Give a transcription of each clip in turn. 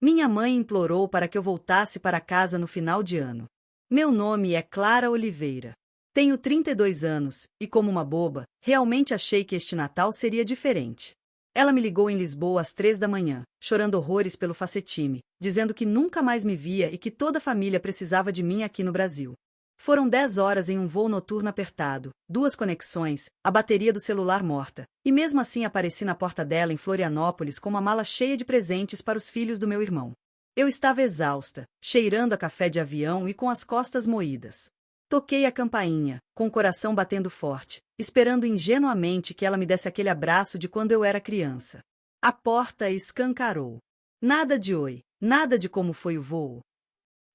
Minha mãe implorou para que eu voltasse para casa no final de ano. Meu nome é Clara Oliveira. Tenho 32 anos, e como uma boba, realmente achei que este Natal seria diferente. Ela me ligou em Lisboa às 3 da manhã, chorando horrores pelo facetime, dizendo que nunca mais me via e que toda a família precisava de mim aqui no Brasil. Foram 10 horas em um voo noturno apertado, 2 conexões, a bateria do celular morta, e mesmo assim apareci na porta dela em Florianópolis com uma mala cheia de presentes para os filhos do meu irmão. Eu estava exausta, cheirando a café de avião e com as costas moídas. Toquei a campainha, com o coração batendo forte, esperando ingenuamente que ela me desse aquele abraço de quando eu era criança. A porta escancarou. Nada de oi, nada de como foi o voo.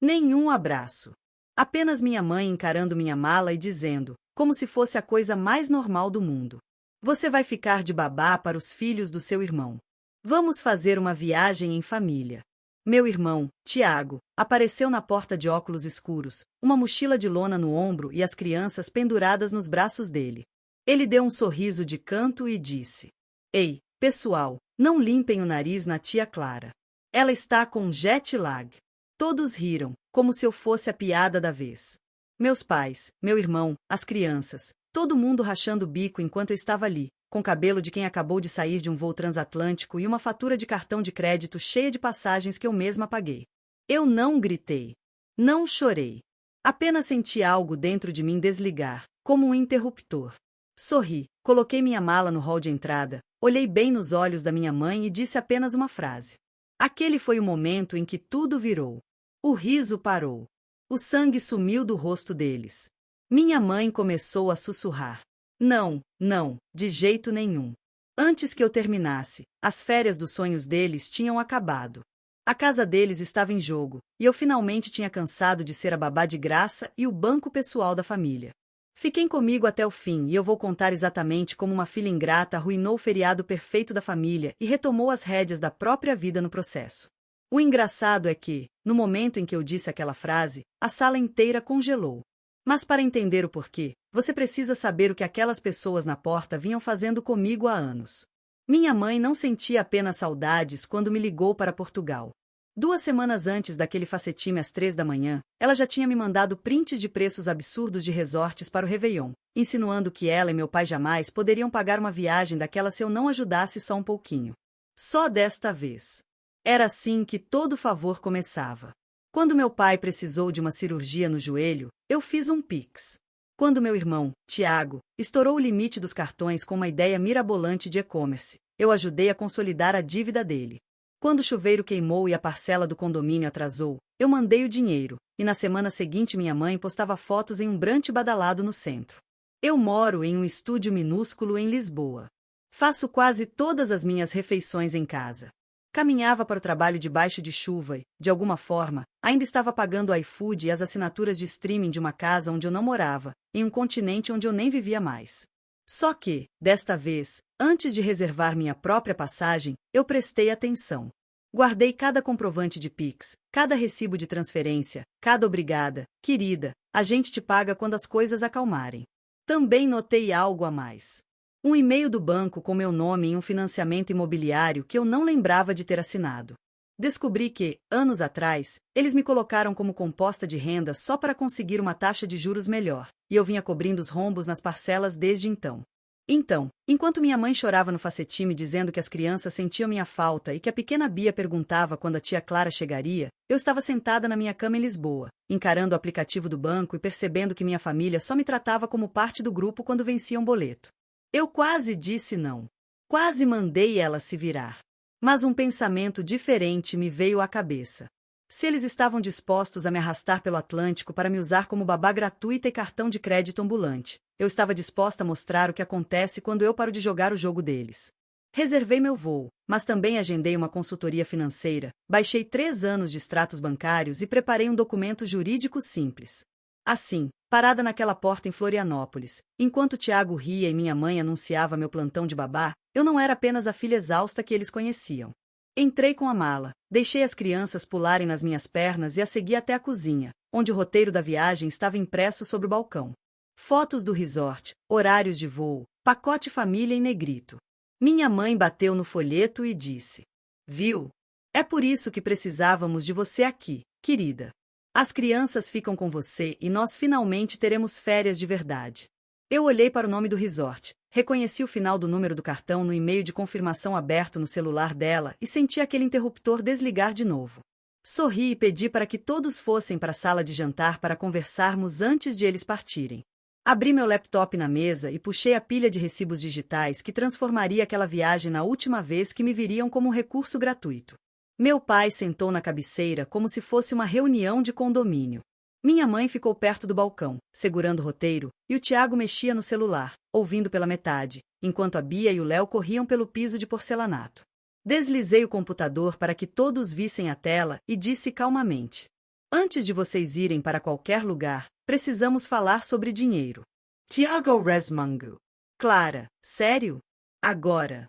Nenhum abraço. Apenas minha mãe encarando minha mala e dizendo, como se fosse a coisa mais normal do mundo: "Você vai ficar de babá para os filhos do seu irmão. Vamos fazer uma viagem em família." Meu irmão, Tiago, apareceu na porta de óculos escuros, uma mochila de lona no ombro e as crianças penduradas nos braços dele. Ele deu um sorriso de canto e disse: "Ei, pessoal, não limpem o nariz na tia Clara. Ela está com jet lag." Todos riram, como se eu fosse a piada da vez. Meus pais, meu irmão, as crianças, todo mundo rachando o bico enquanto eu estava ali, com cabelo de quem acabou de sair de um voo transatlântico e uma fatura de cartão de crédito cheia de passagens que eu mesma paguei. Eu não gritei. Não chorei. Apenas senti algo dentro de mim desligar, como um interruptor. Sorri, coloquei minha mala no hall de entrada, olhei bem nos olhos da minha mãe e disse apenas uma frase. Aquele foi o momento em que tudo virou. O riso parou. O sangue sumiu do rosto deles. Minha mãe começou a sussurrar: "Não, não, de jeito nenhum." Antes que eu terminasse, as férias dos sonhos deles tinham acabado. A casa deles estava em jogo, e eu finalmente tinha cansado de ser a babá de graça e o banco pessoal da família. Fiquem comigo até o fim e eu vou contar exatamente como uma filha ingrata arruinou o feriado perfeito da família e retomou as rédeas da própria vida no processo. O engraçado é que, no momento em que eu disse aquela frase, a sala inteira congelou. Mas para entender o porquê, você precisa saber o que aquelas pessoas na porta vinham fazendo comigo há anos. Minha mãe não sentia apenas saudades quando me ligou para Portugal. 2 semanas antes daquele facetime às 3 da manhã, ela já tinha me mandado prints de preços absurdos de resorts para o Réveillon, insinuando que ela e meu pai jamais poderiam pagar uma viagem daquela se eu não ajudasse só um pouquinho. Só desta vez. Era assim que todo favor começava. Quando meu pai precisou de uma cirurgia no joelho, eu fiz um Pix. Quando meu irmão, Tiago, estourou o limite dos cartões com uma ideia mirabolante de e-commerce, eu ajudei a consolidar a dívida dele. Quando o chuveiro queimou e a parcela do condomínio atrasou, eu mandei o dinheiro, e na semana seguinte minha mãe postava fotos em um brunch badalado no centro. Eu moro em um estúdio minúsculo em Lisboa. Faço quase todas as minhas refeições em casa. Caminhava para o trabalho debaixo de chuva e, de alguma forma, ainda estava pagando o iFood e as assinaturas de streaming de uma casa onde eu não morava, em um continente onde eu nem vivia mais. Só que, desta vez, antes de reservar minha própria passagem, eu prestei atenção. Guardei cada comprovante de Pix, cada recibo de transferência, cada obrigada, querida, a gente te paga quando as coisas acalmarem. Também notei algo a mais. Um e-mail do banco com meu nome em um financiamento imobiliário que eu não lembrava de ter assinado. Descobri que, anos atrás, eles me colocaram como composta de renda só para conseguir uma taxa de juros melhor, e eu vinha cobrindo os rombos nas parcelas desde então. Então, enquanto minha mãe chorava no facetime dizendo que as crianças sentiam minha falta e que a pequena Bia perguntava quando a tia Clara chegaria, eu estava sentada na minha cama em Lisboa, encarando o aplicativo do banco e percebendo que minha família só me tratava como parte do grupo quando vencia um boleto. Eu quase disse não. Quase mandei ela se virar. Mas um pensamento diferente me veio à cabeça. Se eles estavam dispostos a me arrastar pelo Atlântico para me usar como babá gratuita e cartão de crédito ambulante, eu estava disposta a mostrar o que acontece quando eu paro de jogar o jogo deles. Reservei meu voo, mas também agendei uma consultoria financeira, baixei 3 anos de extratos bancários e preparei um documento jurídico simples. Assim, parada naquela porta em Florianópolis, enquanto Tiago ria e minha mãe anunciava meu plantão de babá, eu não era apenas a filha exausta que eles conheciam. Entrei com a mala, deixei as crianças pularem nas minhas pernas e a segui até a cozinha, onde o roteiro da viagem estava impresso sobre o balcão. Fotos do resort, horários de voo, pacote família em negrito. Minha mãe bateu no folheto e disse: "Viu? É por isso que precisávamos de você aqui, querida. As crianças ficam com você e nós finalmente teremos férias de verdade. Eu olhei para o nome do resort, reconheci o final do número do cartão no e-mail de confirmação aberto no celular dela e senti aquele interruptor desligar de novo. Sorri e pedi para que todos fossem para a sala de jantar para conversarmos antes de eles partirem. Abri meu laptop na mesa e puxei a pilha de recibos digitais que transformaria aquela viagem na última vez que me viriam como um recurso gratuito. Meu pai sentou na cabeceira como se fosse uma reunião de condomínio. Minha mãe ficou perto do balcão, segurando o roteiro, e o Tiago mexia no celular, ouvindo pela metade, enquanto a Bia e o Léo corriam pelo piso de porcelanato. Deslizei o computador para que todos vissem a tela e disse calmamente: antes de vocês irem para qualquer lugar, precisamos falar sobre dinheiro. Tiago resmungou. Clara, sério? Agora?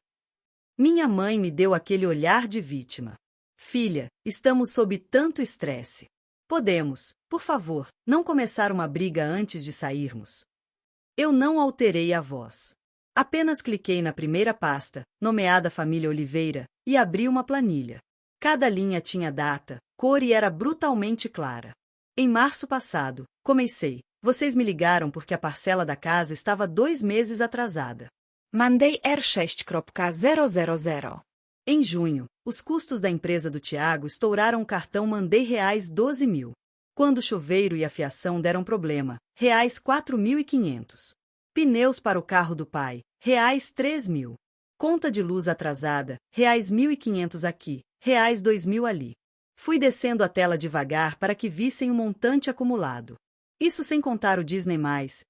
Minha mãe me deu aquele olhar de vítima. Filha, estamos sob tanto estresse. Podemos, por favor, não começar uma briga antes de sairmos? Eu não alterei a voz. Apenas cliquei na primeira pasta, nomeada Família Oliveira, e abri uma planilha. Cada linha tinha data, cor e era brutalmente clara. Em março passado, comecei. Vocês me ligaram porque a parcela da casa estava 2 meses atrasada. Mandei R6.000. Em junho, os custos da empresa do Tiago estouraram o cartão Mandei R$12.000. Quando o chuveiro e a fiação deram problema, R$4.500. Pneus para o carro do pai, R$3.000. Conta de luz atrasada, R$1.500 aqui, R$2.000 ali. Fui descendo a tela devagar para que vissem o montante acumulado. Isso sem contar o Disney+,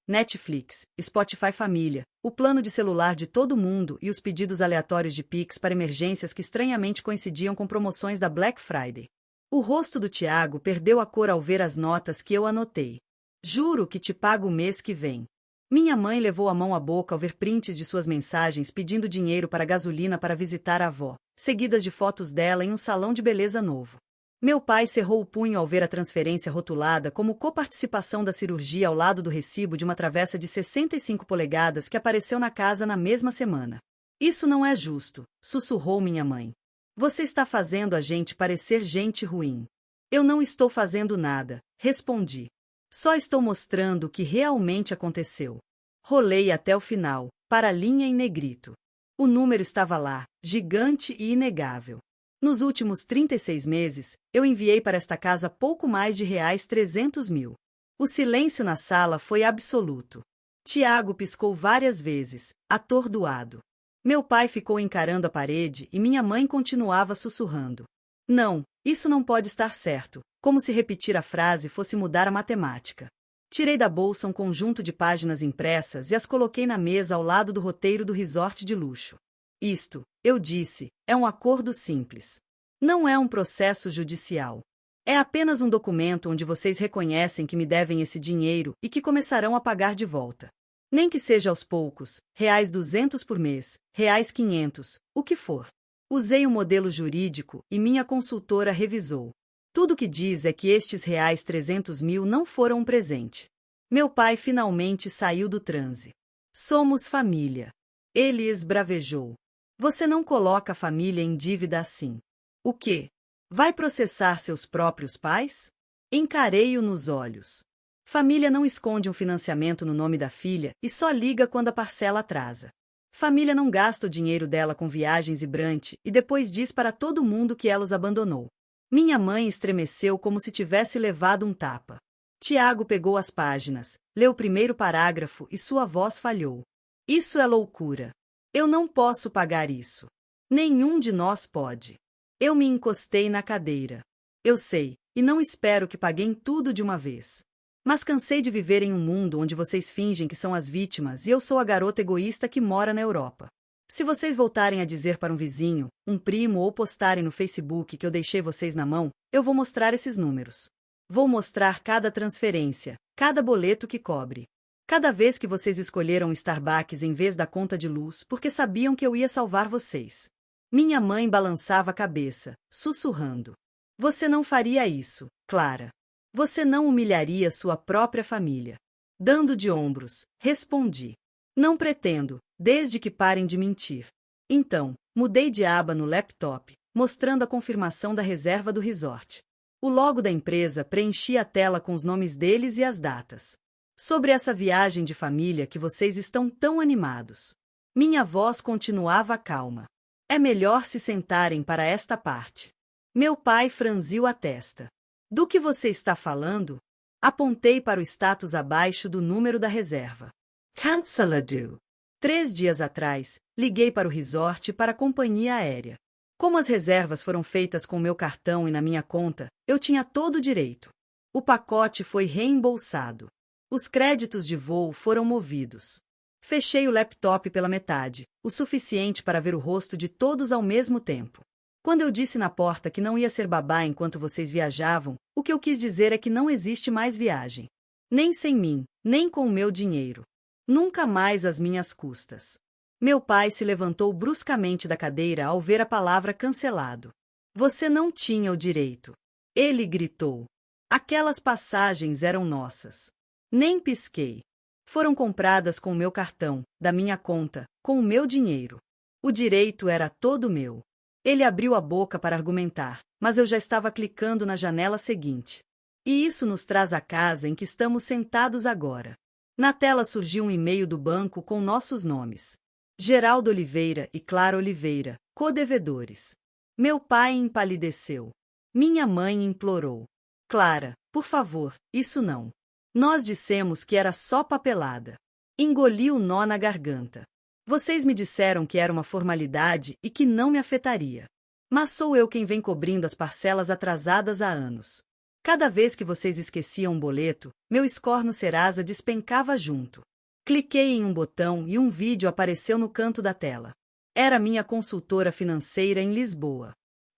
Netflix, Spotify Família, o plano de celular de todo mundo e os pedidos aleatórios de Pix para emergências que estranhamente coincidiam com promoções da Black Friday. O rosto do Tiago perdeu a cor ao ver as notas que eu anotei. Juro que te pago o mês que vem. Minha mãe levou a mão à boca ao ver prints de suas mensagens pedindo dinheiro para gasolina para visitar a avó, seguidas de fotos dela em um salão de beleza novo. Meu pai cerrou o punho ao ver a transferência rotulada como coparticipação da cirurgia ao lado do recibo de uma travessa de 65 polegadas que apareceu na casa na mesma semana. Isso não é justo, sussurrou minha mãe. Você está fazendo a gente parecer gente ruim. Eu não estou fazendo nada, respondi. Só estou mostrando o que realmente aconteceu. Rolei até o final, para a linha em negrito. O número estava lá, gigante e inegável. Nos últimos 36 meses, eu enviei para esta casa pouco mais de R$300.000. O silêncio na sala foi absoluto. Tiago piscou várias vezes, atordoado. Meu pai ficou encarando a parede e minha mãe continuava sussurrando. Não, isso não pode estar certo, como se repetir a frase fosse mudar a matemática. Tirei da bolsa um conjunto de páginas impressas e as coloquei na mesa ao lado do roteiro do resort de luxo. Isto, eu disse, é um acordo simples. Não é um processo judicial. É apenas um documento onde vocês reconhecem que me devem esse dinheiro e que começarão a pagar de volta. Nem que seja aos poucos, R$200 por mês, R$500, o que for. Usei um modelo jurídico e minha consultora revisou. Tudo que diz é que estes R$300.000 não foram um presente. Meu pai finalmente saiu do transe. Somos família. Ele esbravejou. Você não coloca a família em dívida assim. O quê? Vai processar seus próprios pais? Encarei-o nos olhos. Família não esconde um financiamento no nome da filha e só liga quando a parcela atrasa. Família não gasta o dinheiro dela com viagens e brunch e depois diz para todo mundo que ela os abandonou. Minha mãe estremeceu como se tivesse levado um tapa. Tiago pegou as páginas, leu o primeiro parágrafo e sua voz falhou. Isso é loucura. Eu não posso pagar isso. Nenhum de nós pode. Eu me encostei na cadeira. Eu sei, e não espero que paguem tudo de uma vez. Mas cansei de viver em um mundo onde vocês fingem que são as vítimas e eu sou a garota egoísta que mora na Europa. Se vocês voltarem a dizer para um vizinho, um primo ou postarem no Facebook que eu deixei vocês na mão, eu vou mostrar esses números. Vou mostrar cada transferência, cada boleto que cobre. Cada vez que vocês escolheram Starbucks em vez da conta de luz porque sabiam que eu ia salvar vocês. Minha mãe balançava a cabeça, sussurrando. Você não faria isso, Clara. Você não humilharia sua própria família. Dando de ombros, respondi. Não pretendo, desde que parem de mentir. Então, mudei de aba no laptop, mostrando a confirmação da reserva do resort. O logo da empresa preenchia a tela com os nomes deles e as datas. Sobre essa viagem de família que vocês estão tão animados. Minha voz continuava calma. É melhor se sentarem para esta parte. Meu pai franziu a testa. Do que você está falando? Apontei para o status abaixo do número da reserva. Cancelado. 3 dias atrás, liguei para o resort para a companhia aérea. Como as reservas foram feitas com meu cartão e na minha conta, eu tinha todo o direito. O pacote foi reembolsado. Os créditos de voo foram movidos. Fechei o laptop pela metade, o suficiente para ver o rosto de todos ao mesmo tempo. Quando eu disse na porta que não ia ser babá enquanto vocês viajavam, o que eu quis dizer é que não existe mais viagem. Nem sem mim, nem com o meu dinheiro. Nunca mais às minhas custas. Meu pai se levantou bruscamente da cadeira ao ver a palavra cancelado. Você não tinha o direito. Ele gritou. Aquelas passagens eram nossas. Nem pisquei. Foram compradas com o meu cartão, da minha conta, com o meu dinheiro. O direito era todo meu. Ele abriu a boca para argumentar, mas eu já estava clicando na janela seguinte. E isso nos traz à casa em que estamos sentados agora. Na tela surgiu um e-mail do banco com nossos nomes. Geraldo Oliveira e Clara Oliveira, codevedores. Meu pai empalideceu. Minha mãe implorou. Clara, por favor, isso não. Nós dissemos que era só papelada. Engoli o nó na garganta. Vocês me disseram que era uma formalidade e que não me afetaria. Mas sou eu quem vem cobrindo as parcelas atrasadas há anos. Cada vez que vocês esqueciam um boleto, meu score no Serasa despencava junto. Cliquei em um botão e um vídeo apareceu no canto da tela. Era minha consultora financeira em Lisboa.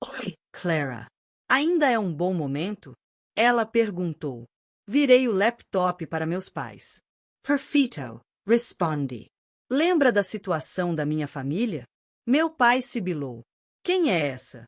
Oi, Clara. Ainda é um bom momento? Ela perguntou. Virei o laptop para meus pais. Perfeito, respondi. Lembra da situação da minha família? Meu pai sibilou. Quem é essa?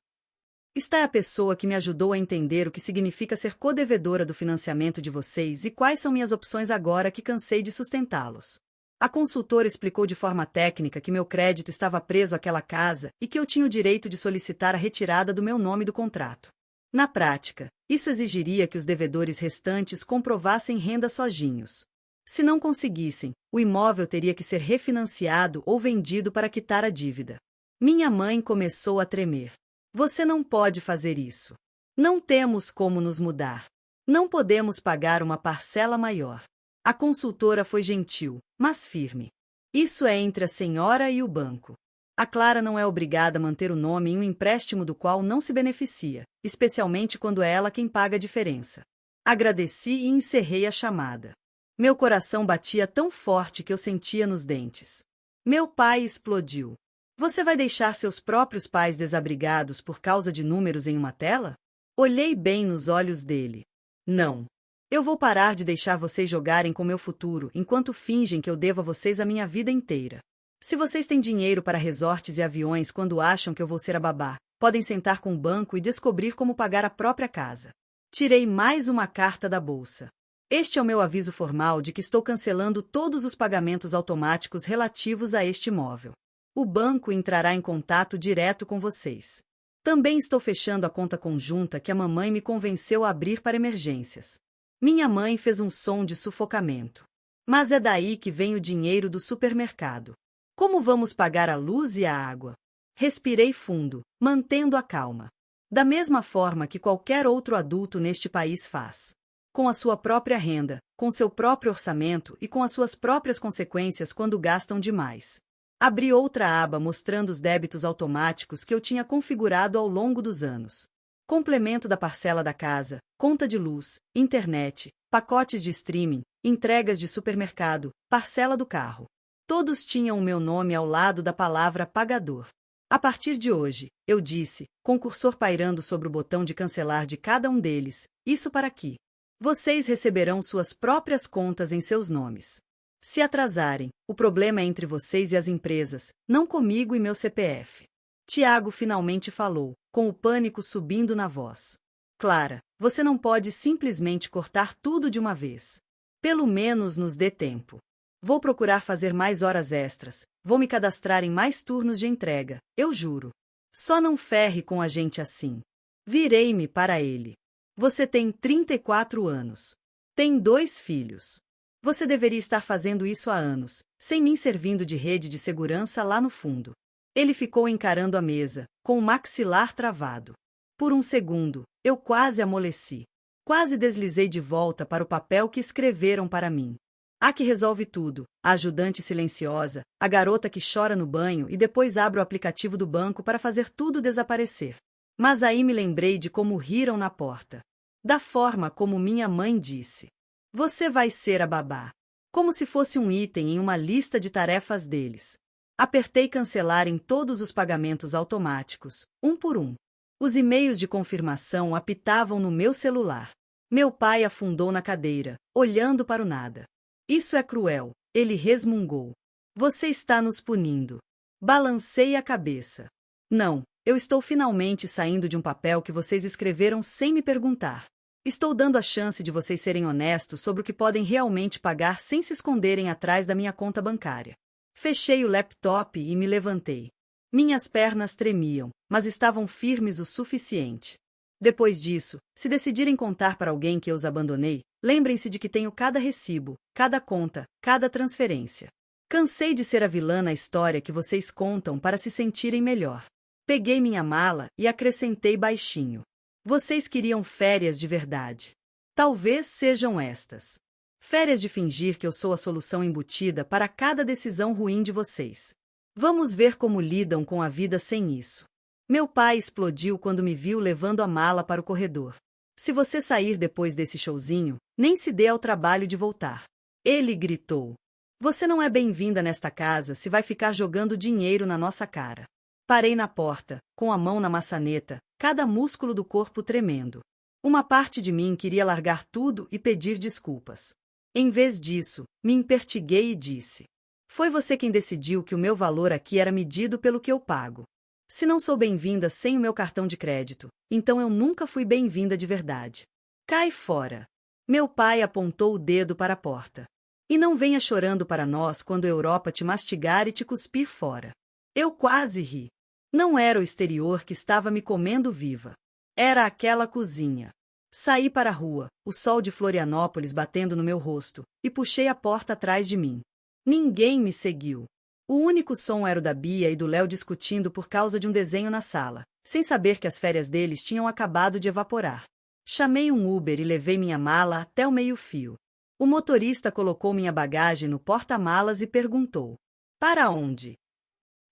Esta é a pessoa que me ajudou a entender o que significa ser codevedora do financiamento de vocês e quais são minhas opções agora que cansei de sustentá-los. A consultora explicou de forma técnica que meu crédito estava preso àquela casa e que eu tinha o direito de solicitar a retirada do meu nome do contrato. Na prática, isso exigiria que os devedores restantes comprovassem renda sozinhos. Se não conseguissem, o imóvel teria que ser refinanciado ou vendido para quitar a dívida. Minha mãe começou a tremer. Você não pode fazer isso. Não temos como nos mudar. Não podemos pagar uma parcela maior. A consultora foi gentil, mas firme. Isso é entre a senhora e o banco. A Clara não é obrigada a manter o nome em um empréstimo do qual não se beneficia, especialmente quando é ela quem paga a diferença. Agradeci e encerrei a chamada. Meu coração batia tão forte que eu sentia nos dentes. Meu pai explodiu. Você vai deixar seus próprios pais desabrigados por causa de números em uma tela? Olhei bem nos olhos dele. Não. Eu vou parar de deixar vocês jogarem com meu futuro enquanto fingem que eu devo a vocês a minha vida inteira. Se vocês têm dinheiro para resorts e aviões quando acham que eu vou ser a babá, podem sentar com o banco e descobrir como pagar a própria casa. Tirei mais uma carta da bolsa. Este é o meu aviso formal de que estou cancelando todos os pagamentos automáticos relativos a este imóvel. O banco entrará em contato direto com vocês. Também estou fechando a conta conjunta que a mamãe me convenceu a abrir para emergências. Minha mãe fez um som de sufocamento. Mas é daí que vem o dinheiro do supermercado. Como vamos pagar a luz e a água? Respirei fundo, mantendo a calma. Da mesma forma que qualquer outro adulto neste país faz. Com a sua própria renda, com seu próprio orçamento e com as suas próprias consequências quando gastam demais. Abri outra aba mostrando os débitos automáticos que eu tinha configurado ao longo dos anos. Complemento da parcela da casa, conta de luz, internet, pacotes de streaming, entregas de supermercado, parcela do carro. Todos tinham o meu nome ao lado da palavra pagador. A partir de hoje, eu disse, com o cursor pairando sobre o botão de cancelar de cada um deles, isso para aqui. Vocês receberão suas próprias contas em seus nomes. Se atrasarem, o problema é entre vocês e as empresas, não comigo e meu CPF. Tiago finalmente falou, com o pânico subindo na voz. Clara, você não pode simplesmente cortar tudo de uma vez. Pelo menos nos dê tempo. Vou procurar fazer mais horas extras, vou me cadastrar em mais turnos de entrega, eu juro. Só não ferre com a gente assim. Virei-me para ele. Você tem 34 anos. Tem 2 filhos. Você deveria estar fazendo isso há anos, sem mim servindo de rede de segurança lá no fundo. Ele ficou encarando a mesa, com o maxilar travado. Por um segundo, eu quase amoleci. Quase deslizei de volta para o papel que escreveram para mim. A que resolve tudo, a ajudante silenciosa, a garota que chora no banho e depois abre o aplicativo do banco para fazer tudo desaparecer. Mas aí me lembrei de como riram na porta. Da forma como minha mãe disse. Você vai ser a babá. Como se fosse um item em uma lista de tarefas deles. Apertei cancelar em todos os pagamentos automáticos, um por um. Os e-mails de confirmação apitavam no meu celular. Meu pai afundou na cadeira, olhando para o nada. Isso é cruel, ele resmungou. Você está nos punindo. Balancei a cabeça. Não, eu estou finalmente saindo de um papel que vocês escreveram sem me perguntar. Estou dando a chance de vocês serem honestos sobre o que podem realmente pagar sem se esconderem atrás da minha conta bancária. Fechei o laptop e me levantei. Minhas pernas tremiam, mas estavam firmes o suficiente. Depois disso, se decidirem contar para alguém que eu os abandonei, lembrem-se de que tenho cada recibo, cada conta, cada transferência. Cansei de ser a vilã na história que vocês contam para se sentirem melhor. Peguei minha mala e acrescentei baixinho. Vocês queriam férias de verdade. Talvez sejam estas. Férias de fingir que eu sou a solução embutida para cada decisão ruim de vocês. Vamos ver como lidam com a vida sem isso. Meu pai explodiu quando me viu levando a mala para o corredor. Se você sair depois desse showzinho, nem se dê ao trabalho de voltar. Ele gritou. Você não é bem-vinda nesta casa se vai ficar jogando dinheiro na nossa cara. Parei na porta, com a mão na maçaneta, cada músculo do corpo tremendo. Uma parte de mim queria largar tudo e pedir desculpas. Em vez disso, me impertiguei e disse: foi você quem decidiu que o meu valor aqui era medido pelo que eu pago. Se não sou bem-vinda sem o meu cartão de crédito, então eu nunca fui bem-vinda de verdade. Cai fora. Meu pai apontou o dedo para a porta. E não venha chorando para nós quando a Europa te mastigar e te cuspir fora. Eu quase ri. Não era o exterior que estava me comendo viva. Era aquela cozinha. Saí para a rua, o sol de Florianópolis batendo no meu rosto, e puxei a porta atrás de mim. Ninguém me seguiu. O único som era o da Bia e do Léo discutindo por causa de um desenho na sala, sem saber que as férias deles tinham acabado de evaporar. Chamei um Uber e levei minha mala até o meio-fio. O motorista colocou minha bagagem no porta-malas e perguntou: para onde?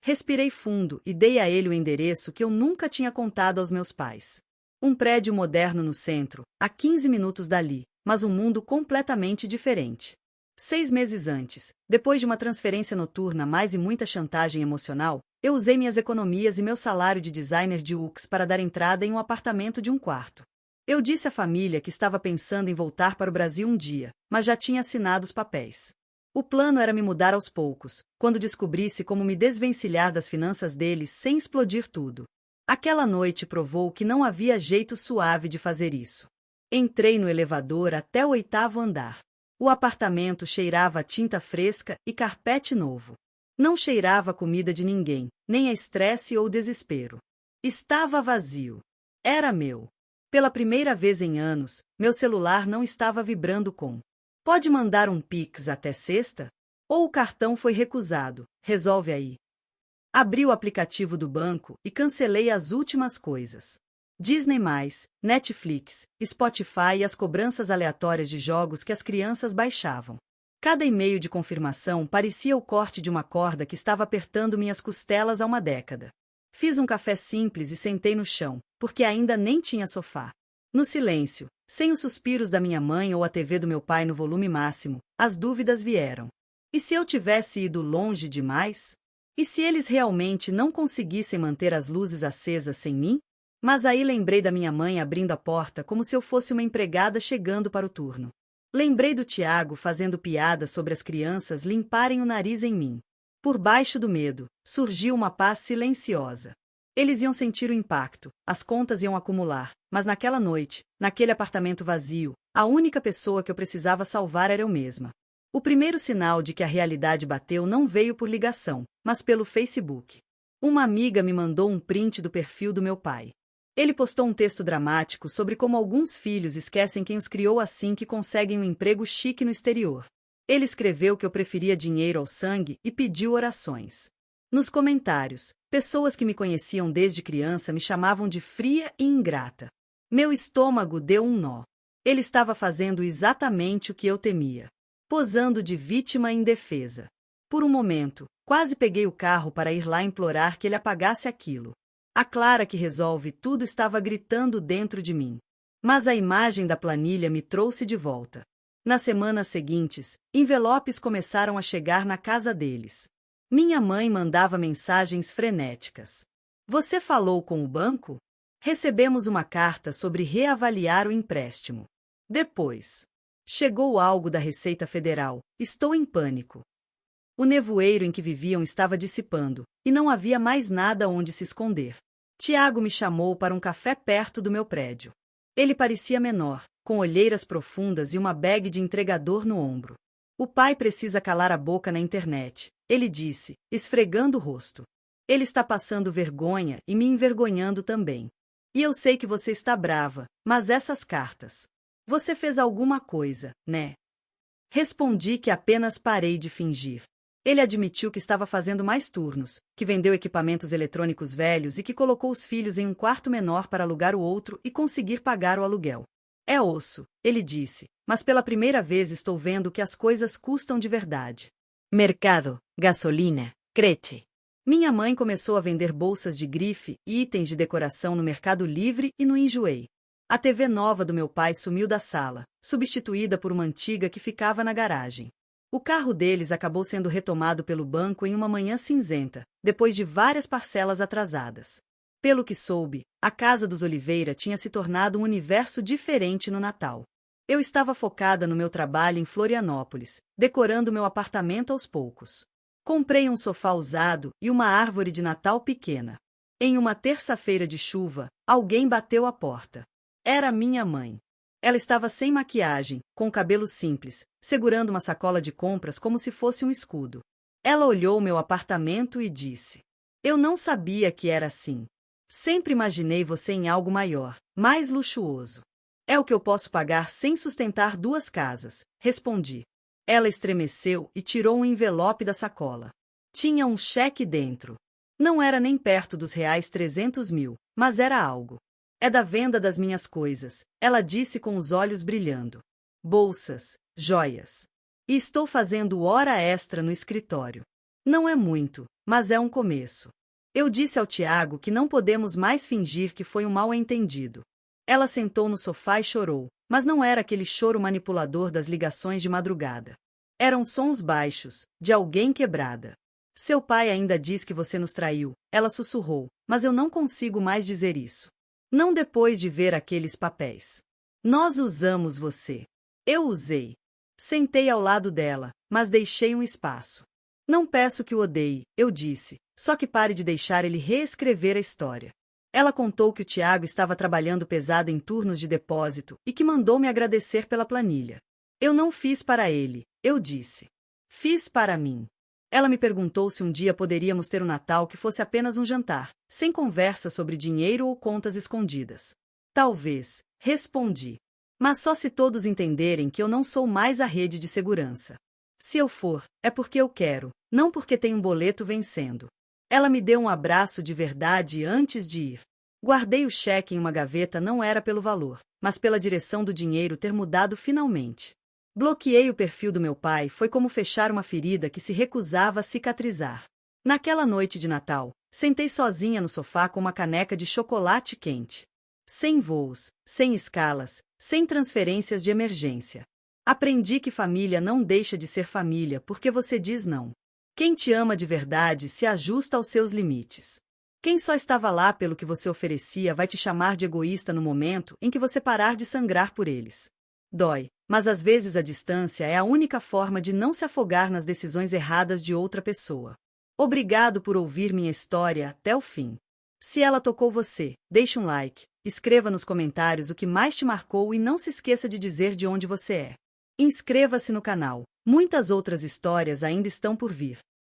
Respirei fundo e dei a ele o endereço que eu nunca tinha contado aos meus pais. Um prédio moderno no centro, a 15 minutos dali, mas um mundo completamente diferente. 6 meses antes, depois de uma transferência noturna mais e muita chantagem emocional, eu usei minhas economias e meu salário de designer de UX para dar entrada em um apartamento de um quarto. Eu disse à família que estava pensando em voltar para o Brasil um dia, mas já tinha assinado os papéis. O plano era me mudar aos poucos, quando descobrisse como me desvencilhar das finanças deles sem explodir tudo. Aquela noite provou que não havia jeito suave de fazer isso. Entrei no elevador até o 8º andar. O apartamento cheirava a tinta fresca e carpete novo. Não cheirava a comida de ninguém, nem a estresse ou desespero. Estava vazio. Era meu. Pela primeira vez em anos, meu celular não estava vibrando com: pode mandar um Pix até sexta? Ou o cartão foi recusado, resolve aí. Abri o aplicativo do banco e cancelei as últimas coisas. Disney+, Netflix, Spotify e as cobranças aleatórias de jogos que as crianças baixavam. Cada e-mail de confirmação parecia o corte de uma corda que estava apertando minhas costelas há uma década. Fiz um café simples e sentei no chão, porque ainda nem tinha sofá. No silêncio, sem os suspiros da minha mãe ou a TV do meu pai no volume máximo, as dúvidas vieram. E se eu tivesse ido longe demais? E se eles realmente não conseguissem manter as luzes acesas sem mim? Mas aí lembrei da minha mãe abrindo a porta como se eu fosse uma empregada chegando para o turno. Lembrei do Tiago fazendo piada sobre as crianças limparem o nariz em mim. Por baixo do medo, surgiu uma paz silenciosa. Eles iam sentir o impacto, as contas iam acumular, mas naquela noite, naquele apartamento vazio, a única pessoa que eu precisava salvar era eu mesma. O primeiro sinal de que a realidade bateu não veio por ligação, mas pelo Facebook. Uma amiga me mandou um print do perfil do meu pai. Ele postou um texto dramático sobre como alguns filhos esquecem quem os criou assim que conseguem um emprego chique no exterior. Ele escreveu que eu preferia dinheiro ao sangue e pediu orações. Nos comentários, pessoas que me conheciam desde criança me chamavam de fria e ingrata. Meu estômago deu um nó. Ele estava fazendo exatamente o que eu temia. Posando de vítima indefesa. Por um momento, quase peguei o carro para ir lá implorar que ele apagasse aquilo. A Clara que resolve tudo estava gritando dentro de mim. Mas a imagem da planilha me trouxe de volta. Nas semanas seguintes, envelopes começaram a chegar na casa deles. Minha mãe mandava mensagens frenéticas. Você falou com o banco? Recebemos uma carta sobre reavaliar o empréstimo. Depois. Chegou algo da Receita Federal. Estou em pânico. O nevoeiro em que viviam estava dissipando, e não havia mais nada onde se esconder. Tiago me chamou para um café perto do meu prédio. Ele parecia menor, com olheiras profundas e uma bag de entregador no ombro. O pai precisa calar a boca na internet, ele disse, esfregando o rosto. Ele está passando vergonha e me envergonhando também. E eu sei que você está brava, mas essas cartas. Você fez alguma coisa, né? Respondi que apenas parei de fingir. Ele admitiu que estava fazendo mais turnos, que vendeu equipamentos eletrônicos velhos e que colocou os filhos em um quarto menor para alugar o outro e conseguir pagar o aluguel. É osso, ele disse, mas pela primeira vez estou vendo que as coisas custam de verdade. Mercado, gasolina, crete. Minha mãe começou a vender bolsas de grife e itens de decoração no Mercado Livre e no Enjoei. A TV nova do meu pai sumiu da sala, substituída por uma antiga que ficava na garagem. O carro deles acabou sendo retomado pelo banco em uma manhã cinzenta, depois de várias parcelas atrasadas. Pelo que soube, a casa dos Oliveira tinha se tornado um universo diferente no Natal. Eu estava focada no meu trabalho em Florianópolis, decorando meu apartamento aos poucos. Comprei um sofá usado e uma árvore de Natal pequena. Em uma terça-feira de chuva, alguém bateu à porta. Era minha mãe. Ela estava sem maquiagem, com o cabelo simples, segurando uma sacola de compras como se fosse um escudo. Ela olhou meu apartamento e disse: Eu não sabia que era assim. Sempre imaginei você em algo maior, mais luxuoso. É o que eu posso pagar sem sustentar 2 casas, respondi. Ela estremeceu e tirou um envelope da sacola. Tinha um cheque dentro. Não era nem perto dos reais 300 mil, mas era algo. É da venda das minhas coisas, ela disse com os olhos brilhando. Bolsas, joias. E estou fazendo hora extra no escritório. Não é muito, mas é um começo. Eu disse ao Tiago que não podemos mais fingir que foi um mal-entendido. Ela sentou no sofá e chorou, mas não era aquele choro manipulador das ligações de madrugada. Eram sons baixos, de alguém quebrada. Seu pai ainda diz que você nos traiu, ela sussurrou, mas eu não consigo mais dizer isso. Não depois de ver aqueles papéis. Nós usamos você. Eu usei. Sentei ao lado dela, mas deixei um espaço. Não peço que o odeie, eu disse, só que pare de deixar ele reescrever a história. Ela contou que o Tiago estava trabalhando pesado em turnos de depósito e que mandou me agradecer pela planilha. Eu não fiz para ele, eu disse. Fiz para mim. Ela me perguntou se um dia poderíamos ter um Natal que fosse apenas um jantar, sem conversa sobre dinheiro ou contas escondidas. Talvez, respondi. Mas só se todos entenderem que eu não sou mais a rede de segurança. Se eu for, é porque eu quero, não porque tem um boleto vencendo. Ela me deu um abraço de verdade antes de ir. Guardei o cheque em uma gaveta não era pelo valor, mas pela direção do dinheiro ter mudado finalmente. Bloqueei o perfil do meu pai foi como fechar uma ferida que se recusava a cicatrizar. Naquela noite de Natal, sentei sozinha no sofá com uma caneca de chocolate quente. Sem voos, sem escalas, sem transferências de emergência. Aprendi que família não deixa de ser família porque você diz não. Quem te ama de verdade se ajusta aos seus limites. Quem só estava lá pelo que você oferecia vai te chamar de egoísta no momento em que você parar de sangrar por eles. Dói, mas às vezes a distância é a única forma de não se afogar nas decisões erradas de outra pessoa. Obrigado por ouvir minha história até o fim. Se ela tocou você, deixe um like, escreva nos comentários o que mais te marcou e não se esqueça de dizer de onde você é. Inscreva-se no canal. Muitas outras histórias ainda estão por vir.